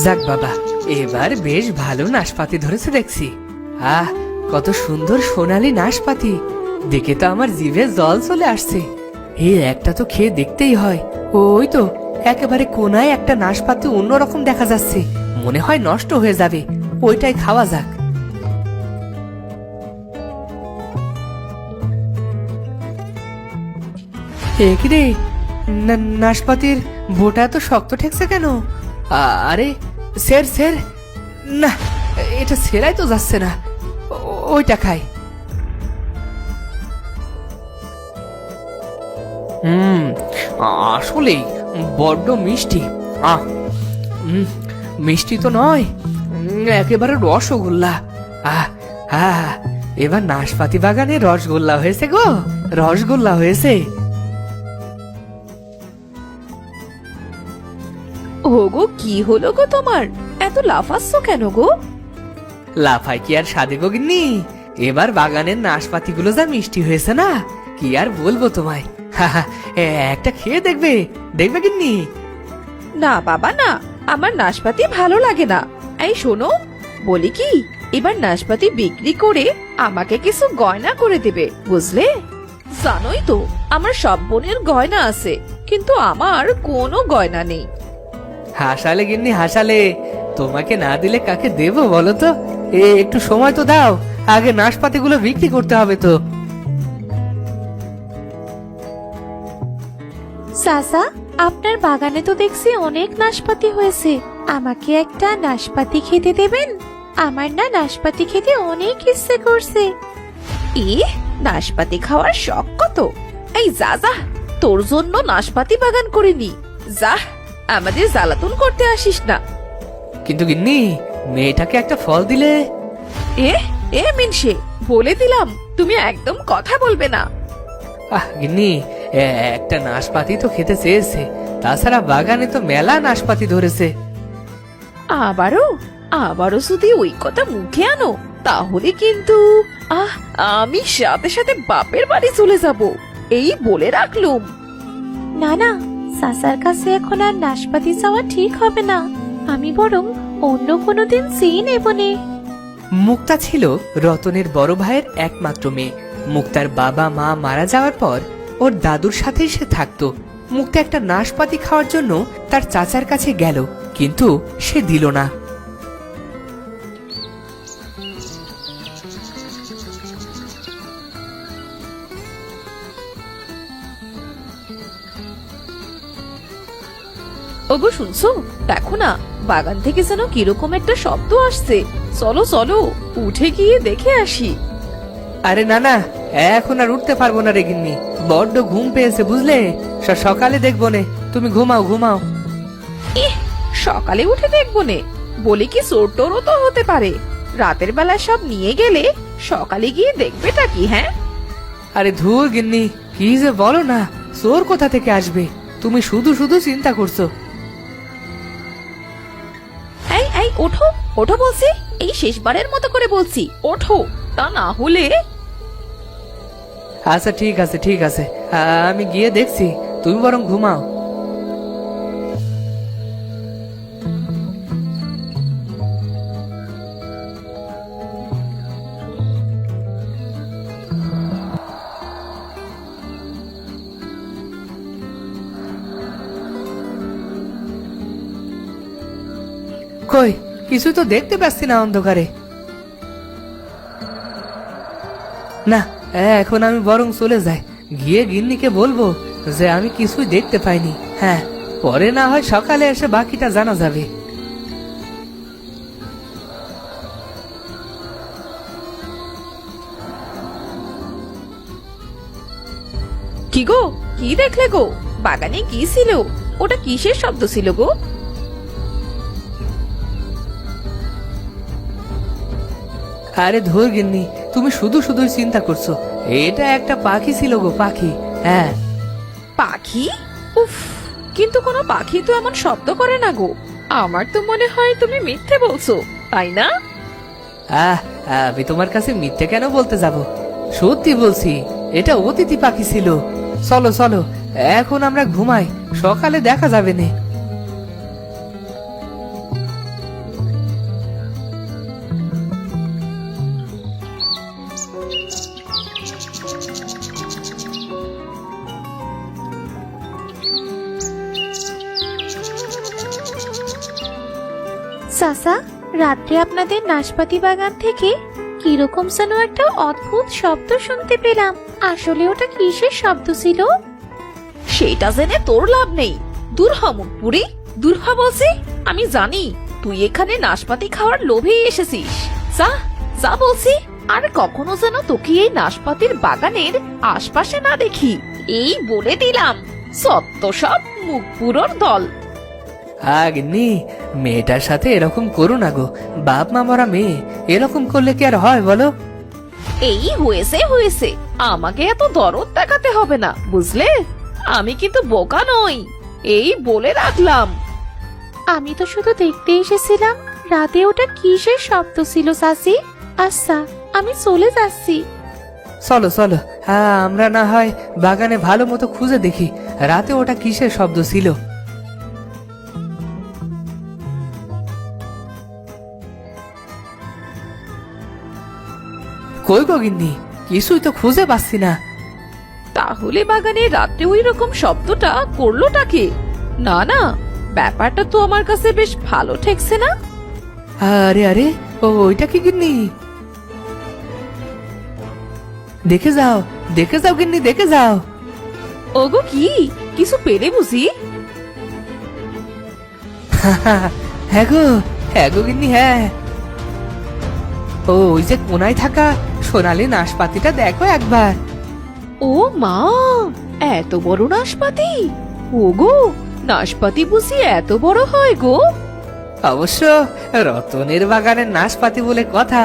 যাক বাবা, এবার বেশ ভালো নাশপাতি ধরেছে দেখছি। আহ, কত সুন্দর সোনালী নাশপাতি, দেখে তো আমার জিভে জল চলে আসছে। এই একটা তো খেয়ে দেখতেই হয়। ওই তো একেবারে কোনায় একটা নাশপাতি অন্যরকম দেখা যাচ্ছে, মনে হয় নষ্ট হয়ে যাবে, ওইটাই খাওয়া যাক। কি রে, নাশপাতির বোটা এত শক্ত ঠেকছে কেন? আরে স্যার স্যার, না এটা সেরাই তো যাচ্ছে না, ওইটা খাই। হুম, আসলেই বড্ড মিষ্টি। আহ, মিষ্টি তো নয়, একেবারে রসগোল্লা। আহ হ্যাঁ, এবার নাশপাতি বাগানে রসগোল্লা হয়েছে গো, রসগোল্লা হয়েছে। ওগো, কি হলো গো তোমার? এত লাফাচ্ছ কেন গো? লাফাই কি আর সাদে গো গিন্নি, এবার বাগানের নাশপাতি গুলো যা মিষ্টি হয়েছে না, কি আর বলবো তোমায়। একটা খেয়ে দেখবে, দেখবে গিন্নি। না বাবা না, আমার নাশপাতি ভালো লাগে না। এই শোনো, বলি কি, এবার নাশপাতি বিক্রি করে আমাকে কিছু গয়না করে দেবে, বুঝলে? জানোই তো আমার সব বোনের গয়না আছে, কিন্তু আমার কোনো গয়না নেই। হাসালে গিন্নি হাসালে, তোমাকে না দিলে কাকে দেবো বলো তো? একটু সময় তো দাও, আগে নাশপাতি গুলো বিক্রি করতে হবে তো। চাচা, আপনার বাগানে তো দেখছি অনেক নাশপাতি হয়েছে, আমাকে একটা নাশপাতি খেতে দেবেন? আমার না নাশপাতি খেতে অনেক ইচ্ছে করছে। ই, নাশপাতি খাওয়ার শখ কত? এই যা যা, তোর জন্য নাশপাতি বাগান করিনি, যা, আমাদের জ্বালাতন করতে আসিস না। কিন্তু গিন্নি, মেয়েটাকে একটা ফল দিলে। এ এ মিনসে, বলে দিলাম তুমি একদম কথা বলবে না। গিন্নি, একটা নাশপাতি তো খেতে চেয়েছে, তাছাড়া বাগানে তো মেলা নাশপাতি ধরেছে। আবারও আবারও যদি ওই কথা মুখে আনো, তাহলে কিন্তু আমি সাথে সাথে বাপের বাড়ি চলে যাব, এই বলে রাখলুম। না না, চাচার কাছে এখন আর নাশপাতি চাওয়া ঠিক হবে না, আমি বরং অন্য কোনো দিন চেয়ে নেবনে। মুক্তা ছিল রতনের বড় ভাইয়ের একমাত্র মেয়ে। মুক্তার বাবা মা মারা যাওয়ার পর ওর দাদুর সাথেই সে থাকতো। মুক্তা একটা নাশপাতি খাওয়ার জন্য তার চাচার কাছে গেল, কিন্তু সে দিল না। ওগো শুনছো, দেখো না, বাগান থেকে যেন কিরকম একটা শব্দ আসছে। চলো চলো, উঠে গিয়ে দেখে আসি। আরে না না, এখন আর উঠতে পারবো না রে গিন্নি, বড্ড ঘুম পেয়েছে বুঝলে, সকালে দেখবো নে, তুমি ঘুমাও ঘুমাও। ইহ, সকালে উঠে দেখবো নে, বলি কি চোর টোরও তো হতে পারে, রাতের বেলা সব নিয়ে গেলে সকালে গিয়ে দেখবেটা কি? হ্যাঁ, আরে ধুর গিন্নি, কি যে বলো না, চোর কোথা থেকে আসবে, তুমি শুধু শুধু চিন্তা করছো। এই এই ওঠো ওঠো বলছি, এই শেষবারের মতো করে বলছি, ওঠো, তা না হলে। আচ্ছা ঠিক আছে ঠিক আছে, আমি গিয়ে দেখছি, তুমি বরং ঘুমাও। কই, কিছু তো দেখতে পাচ্ছি না অন্ধকারে। না, এখন আমি বরং চলে যাই, গিয়ে গিন্নিকে বলবো যে আমি কিছুই দেখতে পাইনি। হ্যাঁ, পরে না হয় সকালে এসে বাকিটা জানা যাবে। কি গো, কি দেখলে গো? বাগানে কি ছিল? ওটা কিসের শব্দ ছিল গো? আরে ধুর গিন্নি, তুমি শুধু শুধু চিন্তা করছো, এটা একটা পাখি ছিল গো, পাখি। হ্যাঁ। পাখি? উফ, কিন্তু কোনো পাখি তো এমন শব্দ করে না গো। আমার তো মনে হয় তুমি মিথ্যে বলছো, তাই না? আহ, আমি তোমার কাছে মিথ্যে কেন বলতে যাব, সত্যি বলছি, এটা অতিথি পাখি ছিল। চলো চলো, এখন আমরা ঘুমাই, সকালে দেখা যাবে না। চাচা, রাত্রে আপনাদের নাশপাতি বাগান থেকে কিরকম যেন একটা অদ্ভুত শব্দ শুনতে পেলাম। আসলে ওটা কিসের শব্দ ছিল? সেইটা জেনে তোর লাভ নেই। দূর হ মুখপুরি, দূর হ বলছি। আমি জানি তুই এখানে নাশপাতি খাওয়ার লোভেই এসেছিস। যা যা বলছি। আর কখনো যেন তোকে এই নাশপাতির বাগানের আশপাশে না দেখি, এই বলে দিলাম। সত্য সব মুখপুরোর দল। গিন্নি, মেয়েটার সাথে এরকম করো না গো। বাপ মা মরা মেয়ে, এরকম করলে কি আর হয় বলো? এই হয়েছে হয়েছে, আমাকে এত দরদ দেখাতে হবে না, বুঝলে? আমি কিন্তু বোকা নই, এই বলে রাখলাম। আমি তো শুধু দেখতে এসেছিলাম। রাতে ওটা কিসের শব্দ ছিল চাচি? আচ্ছা, আমি চলে যাচ্ছি। চলো চলো, আমরা না হয় বাগানে ভালো মতো খুঁজে দেখি রাতে ওটা কিসের শব্দ ছিল। কই গো গিন্নি, কিছুই তো খুঁজে পাচ্ছি না। তাহলে বাগানে রাত্রে ওই রকম শব্দটা করলোটা কে? না না, ব্যাপারটা তো আমার কাছে বেশ ভালো ঠেকছে না। আরে আরে, ওইটা কি গিন্নি? দেখে যাও দেখে যাও গিন্নি, দেখে যাও। ওগো কি, কিছু পেলে বুঝি? হ্যাঁ গো গিন্নি, হ্যাঁ। ওই যে কোনায় থাকা সোনালী নাশপাতিটা দেখো একবার। ও মা, এত বড় নাশপাতি! ওগো, নাশপাতি বুঝি এত বড় হয় গো? অবশ্য রতনের বাগানের নাশপাতি বলে কথা।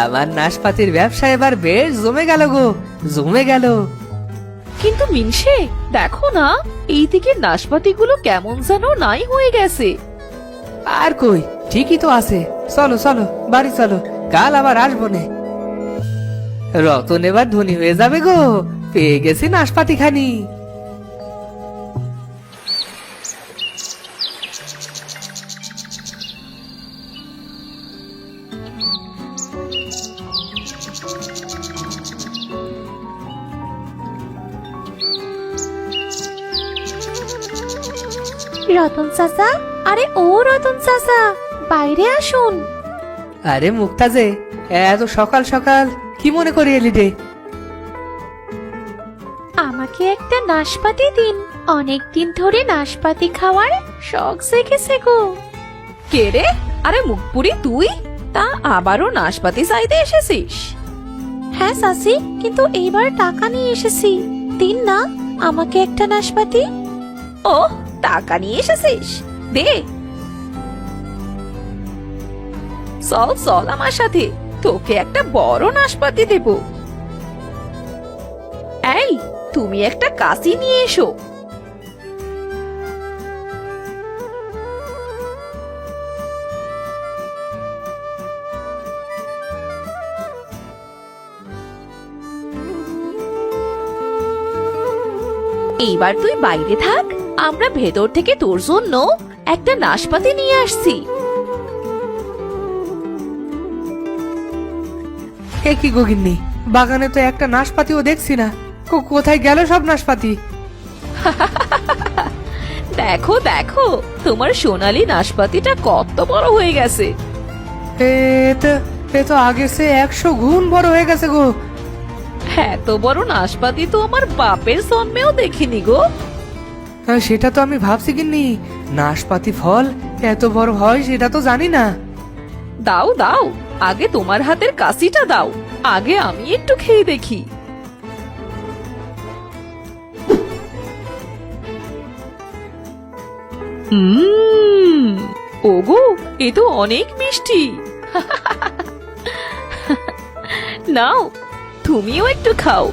আমার নাশপাতির ব্যবসা এবার বেশ জমে গেল গো, জমে গেল। কিন্তু মিনসে, দেখো না, এই দিকে নাশপাতিগুলো কেমন যেন নাই হয়ে গেছে। আর কই, ঠিকই তো আছে। চলো চলো, বাড়ি চলো, কাল আবার আসবো নে। রতন এবার ধনী হয়ে যাবে গো, পেয়ে গেছি নাশপাতি খানি। রতন চাচা, আরে ও রতন চাচা, বাইরে আসুন। আরে মুক্তাজে, এত সকাল সকাল কি মনে করে এলি রে? আমাকে একটা নাশপাতি দিন। অনেকদিন ধরে নাশপাতি খাওয়ার শখ জেগেছে গো। কে রে? আরে মুখপুরি তুই? তা আবারও নাশপাতি চাইতে এসেছিস? হ্যাঁ চাচি, কিন্তু এইবার টাকা নিয়ে এসেছি। দিন না আমাকে একটা নাশপাতি। ও, টাকা নিয়ে এসেছিস? দে। চল চল আমার সাথে, তোকে একটা বড় নাশপাতি দেব। এই, তুমি একটা কাঁচি নিয়ে এসো। এইবার তুই বাইরে থাক, আমরা ভেতর থেকে তোর জন্য একটা নাশপাতি নিয়ে আসছি। এ কি গো গিন্নি, বাগানে তো একটা নাশপাতিও দেখছি না। কোথায় গেল সব নাশপাতি? দেখো দেখো, তোমার সোনালী নাশপাতিটা কত বড় হয়ে গেছে। এ তো আগের সে 100 গুণ বড় হয়ে গেছে গো। এত বড় নাশপাতি তো আমার বাপের জন্মেও দেখিনি গো। সেটা তো আমি ভাবছি গিন্নি, নাশপাতি ফল এত বড় হয় সেটা তো জানি না। দাও দাও, আগে তোমার হাতের কাশিটা দাও, আগে আমি একটু খেয়ে দেখি। ওগো, এ তো অনেক মিষ্টি। নাও, তুমিও একটু খাও।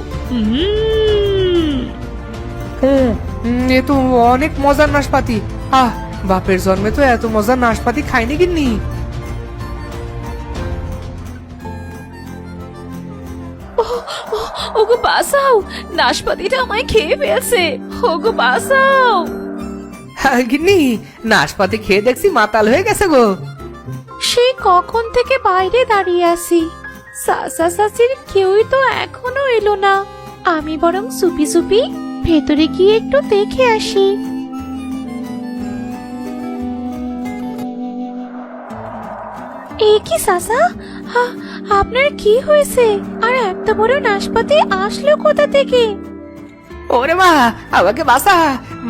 এ তো অনেক মজার নাশপাতি। বাপের জন্মে তো এত মজার নাশপাতি খাইনি গিন্নি। ওগো বাঁচাও, নাশপাতিটা আমায় খেয়ে ফেলছে। ওগো বাঁচাও। গিন্নি, নাশপাতি খেয়ে দেখছি মাতাল হয়ে গেছে গো। সেই কখন থেকে বাইরে দাঁড়িয়ে আছি, চাচা চাচির কেউই তো এখনো এলো না। আমি বরং চুপি চুপি ভেতরে গিয়ে একটু দেখে আসি। এ কি চাচা, আপনার কি হয়েছে? আর এত বড় নাশপাতি আসলো কোথা থেকে? ওরে মা, আমাকে বাঁচা!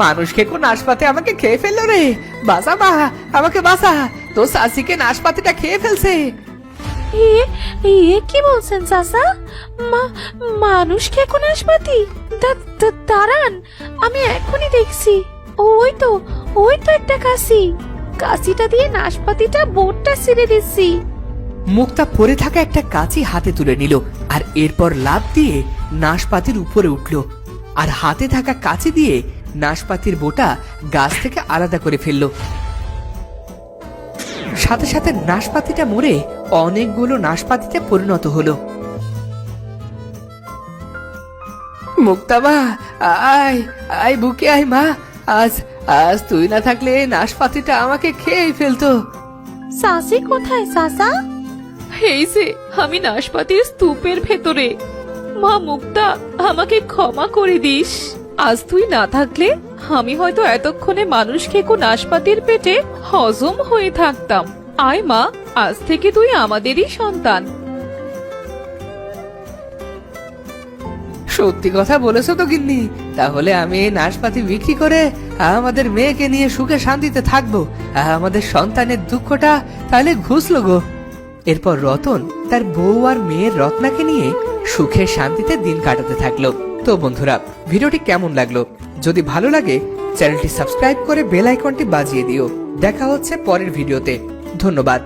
মানুষ খেকো নাশপাতি আমাকে খেয়ে ফেললো রে। বাঁচা মা, আমাকে বাঁচা! তো চাষিকে নাশপাতিটা খেয়ে ফেলছে। এ এ কি বলছেন চাচা? মানুষ খেকো নাশপাতি? দাঁড়ান, আমি এখনই দেখছি। ওই তো একটা কাশি। কাশিটা দিয়ে নাশপাতিটা বোটটা ছিঁড়ে দিচ্ছি। মুক্তা পড়ে থাকা একটা কাঁচি হাতে তুলে নিল আর এরপর লাফ দিয়ে নাশপাতির উপরে উঠল আর হাতে থাকা কাঁচি দিয়ে নাশপাতির বোটা গাছ থেকে আলাদা করে ফেলল। সাথে সাথে নাশপাতিটা মরে অনেকগুলো নাশপাতিতে পরিণত হলো। মুক্তা মা, আয় আয় বুকে আয় মা। আজ আজ তুই না থাকলে এই নাশপাতিটা আমাকে খেয়ে ফেলতো। চাচি কোথায় চাচা? এই যে আমি নাশপাতির স্তূপের ভেতরে। মা মুক্তা, আমাকে ক্ষমা করে দিস। আজ তুই না থাকলে আমি হয়তো এতক্ষণে মানুষ খেকো নাশপাতির পেটে হজম হয়ে থাকতাম। আয় মা, আজ থেকে তুই আমাদেরই সন্তান। সত্যি কথা বলেছো তো গিন্নি। তাহলে আমি এই নাশপাতি বিক্রি করে আমাদের মেয়েকে নিয়ে সুখে শান্তিতে থাকবো। আমাদের সন্তানের দুঃখটা তাহলে ঘুচলো গো। এরপর রতন তার বউ আর মেয়ের রত্নাকে নিয়ে সুখে শান্তিতে দিন কাটাতে থাকলো। তো বন্ধুরা, ভিডিওটি কেমন লাগলো? যদি ভালো লাগে চ্যানেলটি সাবস্ক্রাইব করে বেল আইকনটি বাজিয়ে দিও। দেখা হচ্ছে পরের ভিডিওতে। ধন্যবাদ।